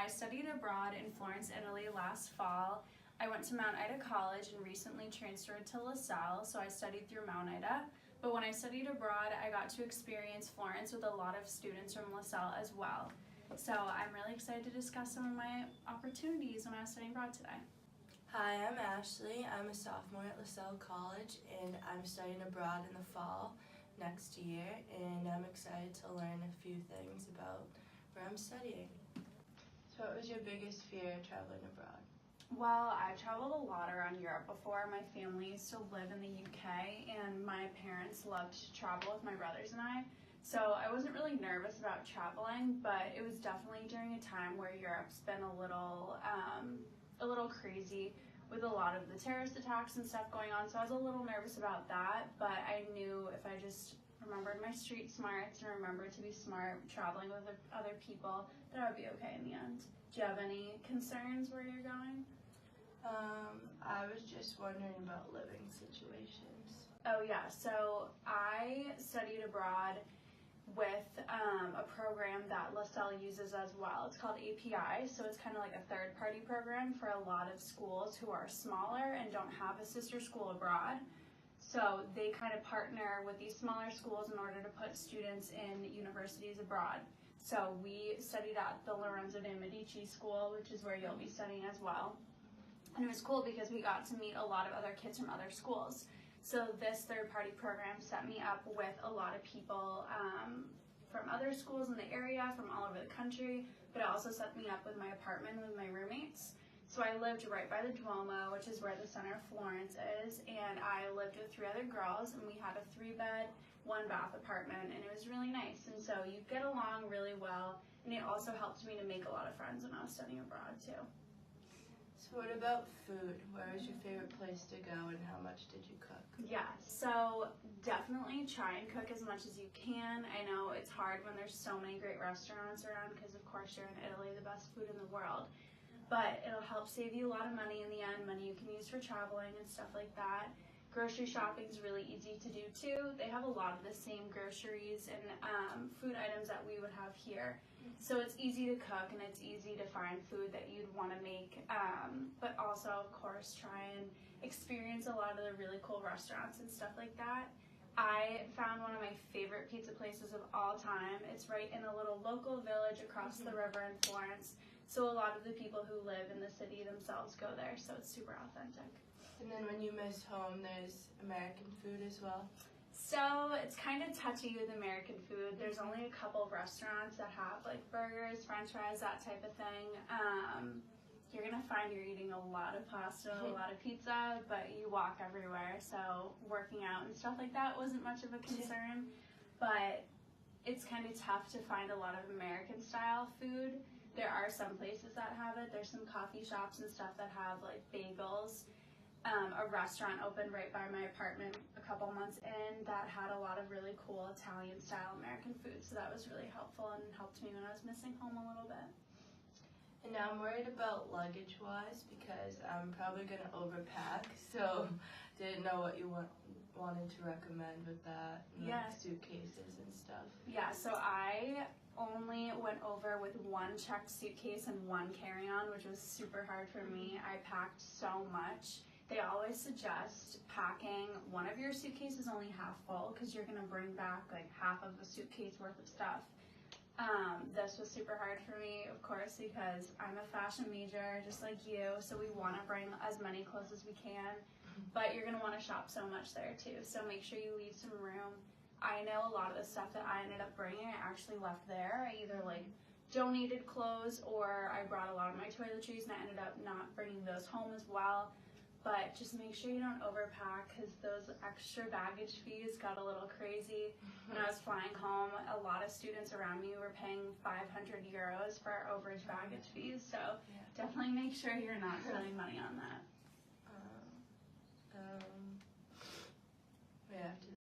I studied abroad in Florence, Italy last fall. I went to Mount Ida College and recently transferred to LaSalle, so I studied through Mount Ida. But when I studied abroad, I got to experience Florence with a lot of students from LaSalle as well. So I'm really excited to discuss some of my opportunities when I was studying abroad today. Hi, I'm Ashley. I'm a sophomore at LaSalle College and I'm studying abroad in the fall next year, and I'm excited to learn a few things about where I'm studying. So what was your biggest fear traveling abroad? Well, I've traveled a lot around Europe before. My family used to live in the UK, and my parents loved to travel with my brothers and I. So I wasn't really nervous about traveling, but it was definitely during a time where Europe's been a little crazy with a lot of the terrorist attacks and stuff going on. So I was a little nervous about that, but I knew if I just remembered my street smarts and remembered to be smart traveling with other people, that I would be okay in the end. Do you have any concerns where you're going? I was just wondering about living situations. Oh yeah, so I studied abroad with a program that LaSalle uses as well. It's called API, so it's kind of like a third-party program for a lot of schools who are smaller and don't have a sister school abroad. So they kind of partner with these smaller schools in order to put students in universities abroad. So we studied at the Lorenzo de' Medici School, which is where you'll be studying as well. And it was cool because we got to meet a lot of other kids from other schools. So this third-party program set me up with a lot of people from other schools in the area, from all over the country, but it also set me up with my apartment with my roommates. So I lived right by the Duomo, which is where the center of Florence is, and I lived with 3 other girls, and we had a 3-bed, 1-bath apartment, and it was really nice. And so you get along really well, and it also helped me to make a lot of friends when I was studying abroad too. So what about food? Where was your favorite place to go and how much did you cook? Yeah, so definitely try and cook as much as you can. I know it's hard when there's so many great restaurants around because of course you're in Italy, the best food in the world. But it'll help save you a lot of money in the end, money you can use for traveling and stuff like that. Grocery shopping is really easy to do too. They have a lot of the same groceries and food items that we would have here. So it's easy to cook and it's easy to find food that you'd want to make, but also of course try and experience a lot of the really cool restaurants and stuff like that. I found one of my favorite pizza places of all time. It's right in a little local village across the river in Florence. So a lot of the people who live in the city themselves go there, so it's super authentic. And then when you miss home, there's American food as well? So it's kind of touchy with American food. There's only a couple of restaurants that have like burgers, french fries, that type of thing. You're gonna find you're eating a lot of pasta, a lot of pizza, but you walk everywhere. So working out and stuff like that wasn't much of a concern, but it's kind of tough to find a lot of American style food. There are some places that have it. There's some coffee shops and stuff that have like bagels. A restaurant opened right by my apartment a couple months in that had a lot of really cool Italian style American food, so that was really helpful and helped me when I was missing home a little bit. And now I'm worried about luggage wise because I'm probably going to overpack, so didn't know what you wanted to recommend with that, and like suitcases and stuff. Yeah, so I only went over with 1 checked suitcase and 1 carry-on, which was super hard for me. I packed so much. They always suggest packing one of your suitcases only half full because you're going to bring back like half of the suitcase worth of stuff. This was super hard for me, of course, because I'm a fashion major just like you, so we want to bring as many clothes as we can, but you're going to want to shop so much there too, so make sure you leave some room. I know a lot of the stuff that I ended up bringing I actually left there. I either like donated clothes or I brought a lot of my toiletries and I ended up not bringing those home as well. But just make sure you don't overpack because those extra baggage fees got a little crazy. When I was flying home, a lot of students around me were paying 500 euros for our overage baggage fees. So definitely make sure you're not spending money on that. Yeah, after